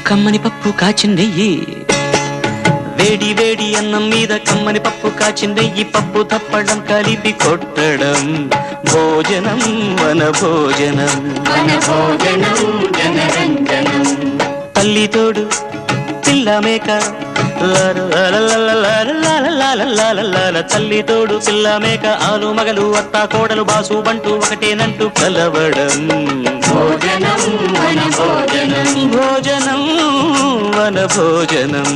కమ్మని పప్పు కాచిందెయ్యి వేడి వేడి అన్నం మీద కమ్మని పప్పు కాచిందెయ్యి పప్పు తప్పడం కలిపి కొట్టడం భోజనం వన భోజనం తల్లి తోడు పిల్ల మేక తల్లి తోడు పిల్ల మేక ఆలు మగలు అత్త కోడలు బాసు బంటూ ఒకటేనంటూ కలవడం భోజనం వన భోజనం